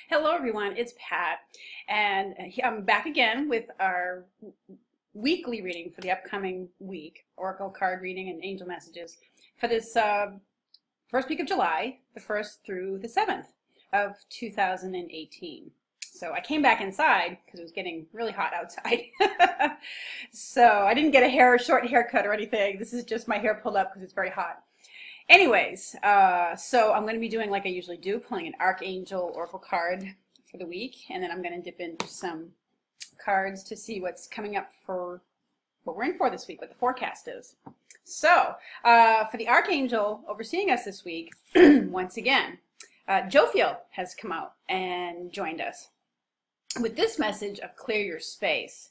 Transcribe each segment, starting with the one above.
Hello everyone, it's Pat, and I'm back again with our weekly reading for the upcoming week, Oracle card reading and angel messages for this first week of July, the 1st through the 7th of 2018. So I came back inside because it was getting really hot outside. So I didn't get a short haircut or anything. This is just my hair pulled up because it's very hot. Anyways, so I'm going to be doing like I usually do, pulling an Archangel Oracle card for the week, and then I'm going to dip into some cards to see what's coming up for what we're in for this week, what the forecast is. So, for the Archangel overseeing us this week, once again, Jophiel has come out and joined us with this message of clear your space.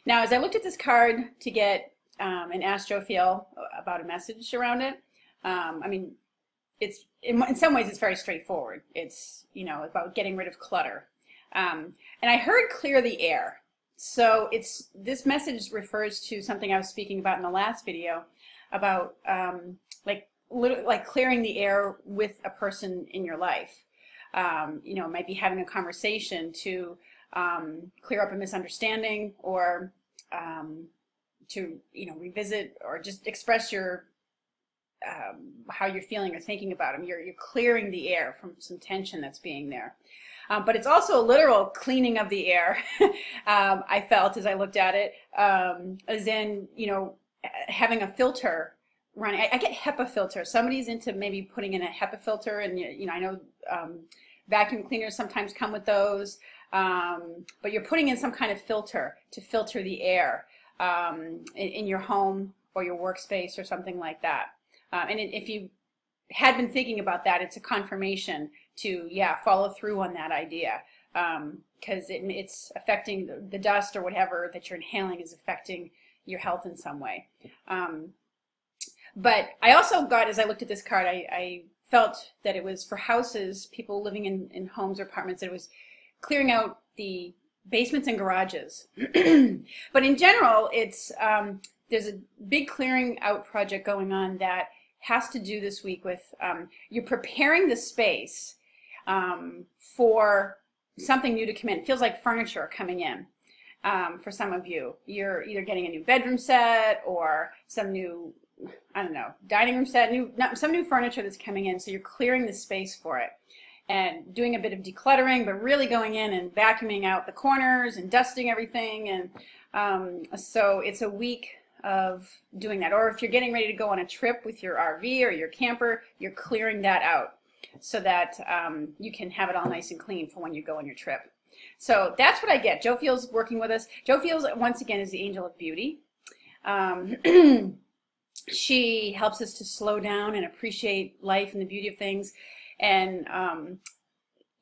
Now, as I looked at this card to get and asked Jophiel about a message around it, I mean, it's in some ways it's very straightforward. It's, you know, about getting rid of clutter. And I heard clear the air. So this message refers to something I was speaking about in the last video about like clearing the air with a person in your life. You know, might be having a conversation to clear up a misunderstanding, or to, you know, revisit or just express your how you're feeling or thinking about them. You're clearing the air from some tension that's being there. But it's also a literal cleaning of the air. I felt as I looked at it, as in, you know, having a filter running. I get HEPA filter. Somebody's into maybe putting in a HEPA filter, and you know, I know vacuum cleaners sometimes come with those. But you're putting in some kind of filter to filter the air in your home or your workspace or something like that. And if you had been thinking about that, it's a confirmation to, yeah, follow through on that idea, because it's affecting the dust or whatever that you're inhaling is affecting your health in some way. But I also got, as I looked at this card, I felt that it was for houses, people living in homes or apartments, that it was clearing out the basements and garages. But in general, it's there's a big clearing out project going on that has to do this week with you're preparing the space for something new to come in. It feels like furniture coming in for some of you. You're either getting a new bedroom set or some new, I don't know, dining room set, some new furniture that's coming in. So you're clearing the space for it and doing a bit of decluttering, but really going in and vacuuming out the corners and dusting everything. And so it's a week of doing that. Or if you're getting ready to go on a trip with your RV or your camper, you're clearing that out so that you can have it all nice and clean for when you go on your trip. So that's what I get. Jophiel's working with us. Jophiel, once again, is the angel of beauty. She helps us to slow down and appreciate life and the beauty of things. And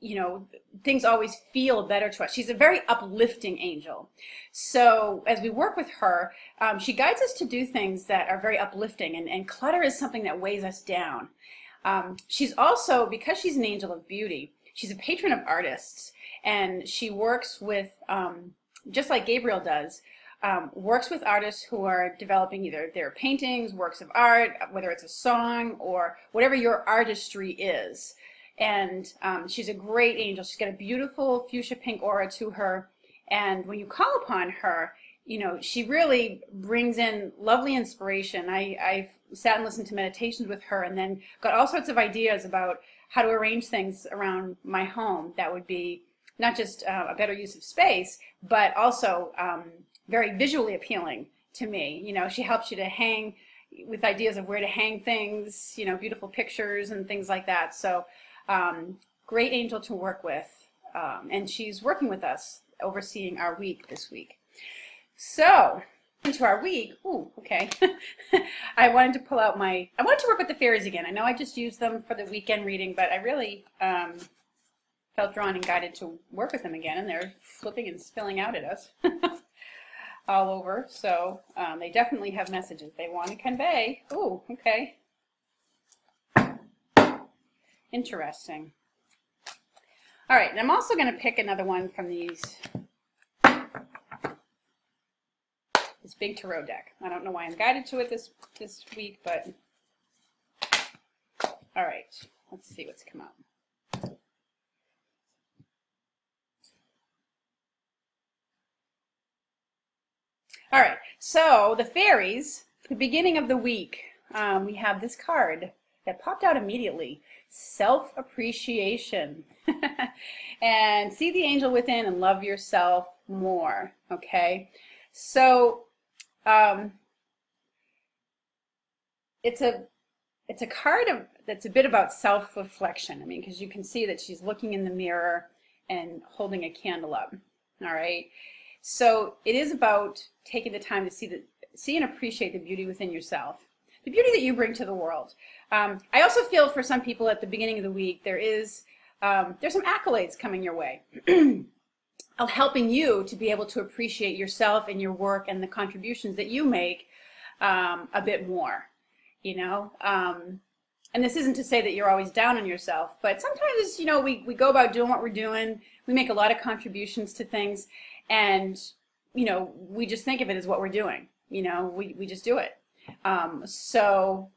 you know, things always feel better to us. She's a very uplifting angel. So as we work with her, she guides us to do things that are very uplifting, and clutter is something that weighs us down. She's also, because she's an angel of beauty, she's a patron of artists, and she works with, just like Gabriel does, works with artists who are developing either their paintings, works of art, whether it's a song or whatever your artistry is. And she's a great angel. She's got a beautiful fuchsia pink aura to her. And when you call upon her, you know, she really brings in lovely inspiration. I've sat and listened to meditations with her, and then got all sorts of ideas about how to arrange things around my home that would be not just a better use of space, but also very visually appealing to me. You know, she helps you to hang with ideas of where to hang things, you know, beautiful pictures and things like that. So great angel to work with, and she's working with us, overseeing our week this week. So into our week. Ooh, okay. I wanted to work with the fairies again. I know I just used them for the weekend reading, but I really felt drawn and guided to work with them again, and they're flipping and spilling out at us all over. So they definitely have messages they want to convey. Ooh, okay. Interesting. All right, and I'm also going to pick another one from this big tarot deck. I don't know why I'm guided to it this week, but all right, let's see what's come up. All right, so the fairies, the beginning of the week, we have this card that popped out immediately, self-appreciation. And see the angel within and love yourself more, okay? So it's a card that's a bit about self-reflection. I mean, because you can see that she's looking in the mirror and holding a candle up, all right? So it is about taking the time to see and appreciate the beauty within yourself, the beauty that you bring to the world. I also feel for some people at the beginning of the week, there's some accolades coming your way, helping you to be able to appreciate yourself and your work and the contributions that you make a bit more, you know. And this isn't to say that you're always down on yourself, but sometimes, you know, we go about doing what we're doing. We make a lot of contributions to things, and, you know, we just think of it as what we're doing. You know, we just do it. So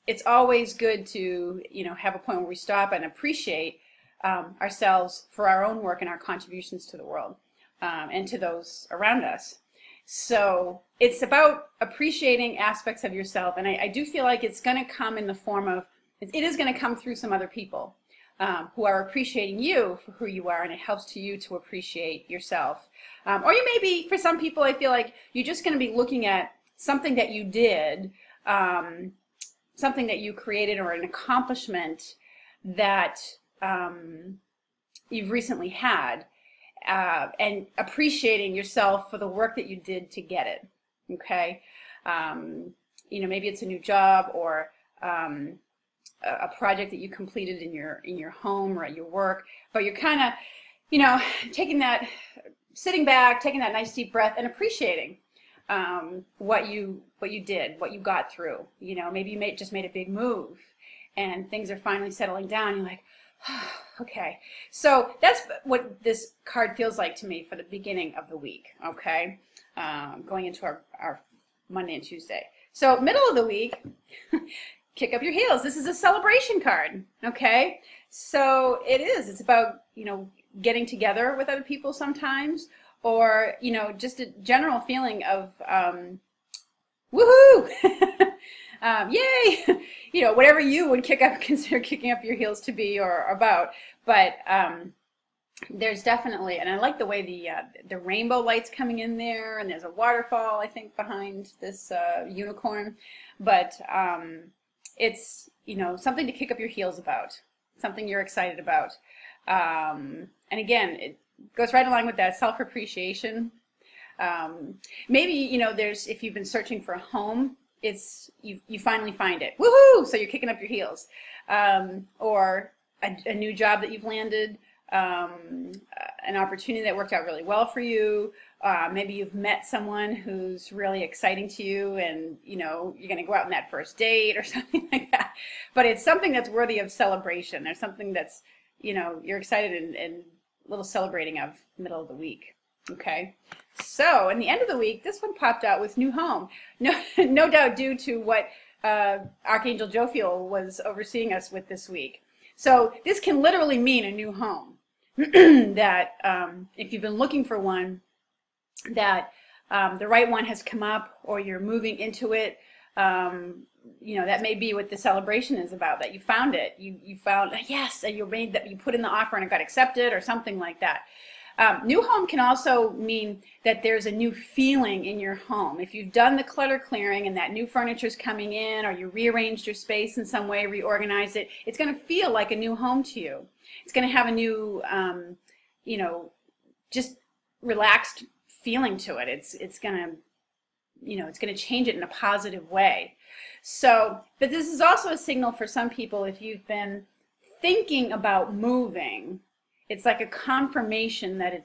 it's always good to, you know, have a point where we stop and appreciate ourselves for our own work and our contributions to the world and to those around us. So it's about appreciating aspects of yourself, and I do feel like it's going to come in the form of, it is going to come through some other people who are appreciating you for who you are, and it helps to you to appreciate yourself. Or you may be, for some people, I feel like you're just going to be looking at something that you did, something that you created, or an accomplishment that you've recently had, and appreciating yourself for the work that you did to get it. Okay, you know, maybe it's a new job, or a project that you completed in your home or at your work, but you're kind of, you know, sitting back, taking that nice deep breath and appreciating what you did, what you got through. You know, maybe you just made a big move and things are finally settling down. You're like, oh, okay. So that's what this card feels like to me for the beginning of the week, okay? Going into our Monday and Tuesday. So middle of the week, kick up your heels. This is a celebration card, okay? So it's about, you know, getting together with other people sometimes, or, you know, just a general feeling of woohoo, yay, you know, whatever you would consider kicking up your heels to be or about. But there's definitely, and I like the way the rainbow lights coming in there, and there's a waterfall, I think, behind this unicorn. But it's, you know, something to kick up your heels about, something you're excited about. And again, it goes right along with that self-appreciation. Maybe, you know, if you've been searching for a home, you finally find it. Woohoo! So you're kicking up your heels. Or a new job that you've landed, an opportunity that worked out really well for you. Maybe you've met someone who's really exciting to you, and, you know, you're going to go out on that first date or something like that. But it's something that's worthy of celebration. There's something that's, you know, you're excited and a little celebrating of middle of the week. Okay, so in the end of the week, this one popped out with new home. No doubt due to what Archangel Jophiel was overseeing us with this week. So this can literally mean a new home. That if you've been looking for one, that the right one has come up, or you're moving into it. You know, that may be what the celebration is about, that you found it. You found, yes, and you put in the offer and it got accepted, or something like that. New home can also mean that there's a new feeling in your home. If you've done the clutter clearing and that new furniture is coming in, or you rearranged your space in some way, reorganized it, it's going to feel like a new home to you. It's going to have a new, you know, just relaxed feeling to it. It's going to, you know, it's going to change it in a positive way. So, but this is also a signal for some people, if you've been thinking about moving, it's like a confirmation that it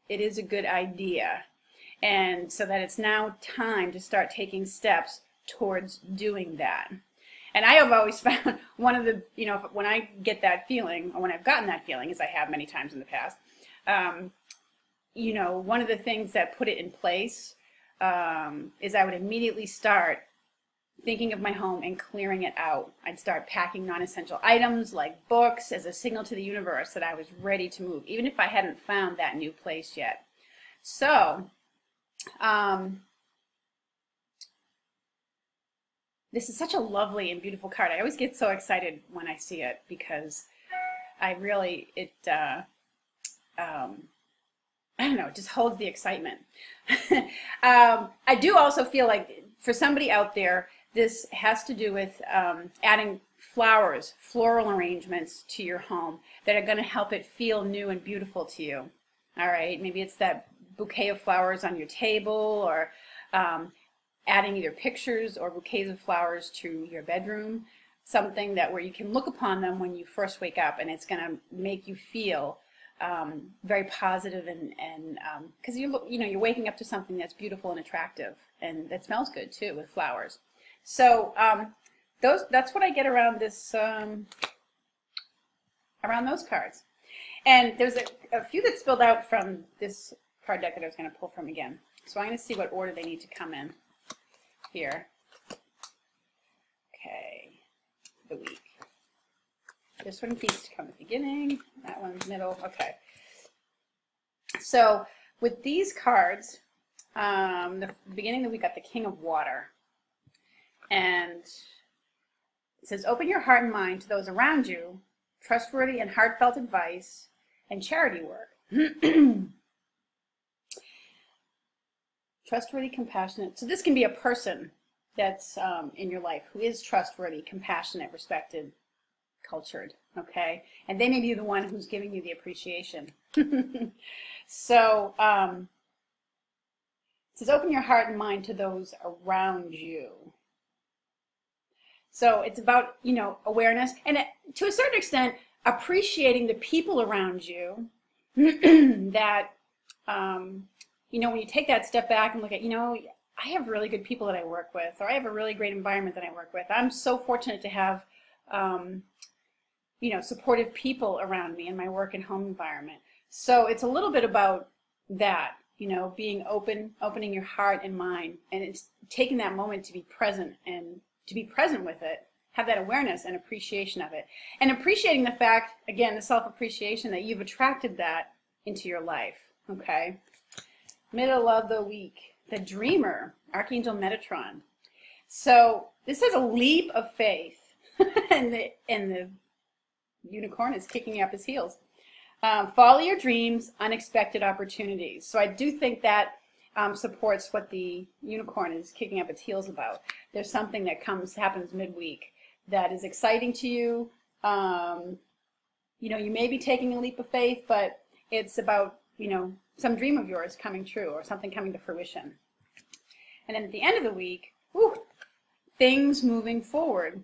is a good idea. And so that it's now time to start taking steps towards doing that. And I have always found one of the, you know, when I get that feeling, or when I've gotten that feeling, as I have many times in the past, you know, one of the things that put it in place is I would immediately start thinking of my home and clearing it out. I'd start packing non-essential items like books as a signal to the universe that I was ready to move, even if I hadn't found that new place yet. So this is such a lovely and beautiful card. I always get so excited when I see it because I really, I don't know, it just holds the excitement. I do also feel like for somebody out there, this has to do with adding flowers, floral arrangements to your home that are going to help it feel new and beautiful to you. All right, maybe it's that bouquet of flowers on your table, or adding either pictures or bouquets of flowers to your bedroom, something that where you can look upon them when you first wake up, and it's going to make you feel very positive, and because you're waking up to something that's beautiful and attractive, and that smells good too with flowers. So that's what I get around this around those cards. And there's a few that spilled out from this card deck that I was going to pull from again. So I'm going to see what order they need to come in here. Okay, the week. This one needs to come at the beginning, that one's middle. Okay. So with these cards, the beginning of the week got the King of Water. And it says, open your heart and mind to those around you, trustworthy and heartfelt advice, and charity work. Trustworthy, compassionate. So this can be a person that's in your life who is trustworthy, compassionate, respected, cultured, okay? And they may be the one who's giving you the appreciation. So it says, open your heart and mind to those around you. So it's about, awareness, and to a certain extent, appreciating the people around you that, when you take that step back and look at, I have really good people that I work with, or I have a really great environment that I work with. I'm so fortunate to have, supportive people around me in my work and home environment. So it's a little bit about that, being open, opening your heart and mind, and it's taking that moment to be present, and to be present with it, have that awareness and appreciation of it. And appreciating the fact, again, the self-appreciation that you've attracted that into your life, okay? Middle of the week, the Dreamer, Archangel Metatron. So this is a leap of faith, and the unicorn is kicking up his heels. Follow your dreams, unexpected opportunities. So I do think that supports what the unicorn is kicking up its heels about. There's something that happens midweek that is exciting to you. You may be taking a leap of faith, but it's about, some dream of yours coming true, or something coming to fruition. And then at the end of the week, things moving forward.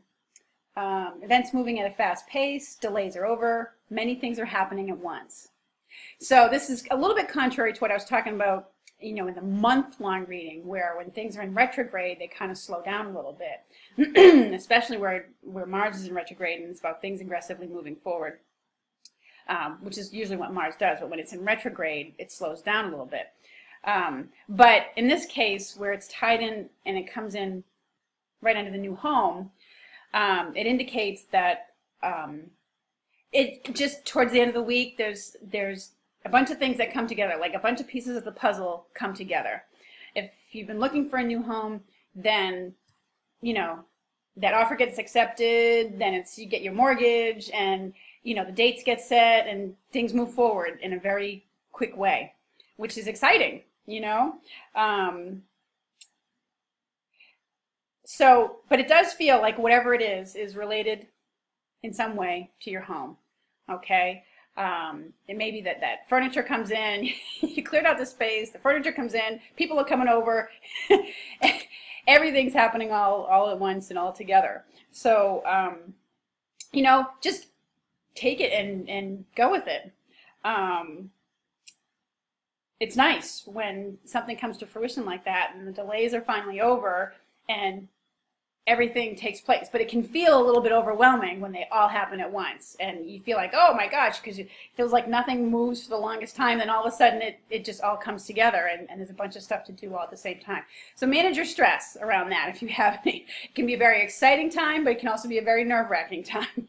Events moving at a fast pace, delays are over, many things are happening at once. So this is a little bit contrary to what I was talking about, in the month-long reading, where when things are in retrograde, they kind of slow down a little bit, especially where Mars is in retrograde, and it's about things aggressively moving forward, which is usually what Mars does, but when it's in retrograde, it slows down a little bit. But in this case, where it's tied in and it comes in right under the new home, it indicates that it just towards the end of the week, there's a bunch of things that come together, like a bunch of pieces of the puzzle come together. If you've been looking for a new home, then, that offer gets accepted, then you get your mortgage, and, the dates get set, and things move forward in a very quick way, which is exciting, So, but it does feel like whatever it is related in some way to your home, okay? It may be that furniture comes in, you cleared out the space, the furniture comes in, people are coming over, everything's happening all at once and all together. So, just take it and go with it. It's nice when something comes to fruition like that, and the delays are finally over, and everything takes place, but it can feel a little bit overwhelming when they all happen at once, and you feel like, oh my gosh, because it feels like nothing moves for the longest time, then all of a sudden it just all comes together, and there's a bunch of stuff to do all at the same time. So manage your stress around that if you have any. It can be a very exciting time, but it can also be a very nerve-wracking time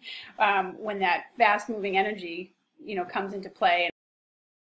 when that fast-moving energy comes into play,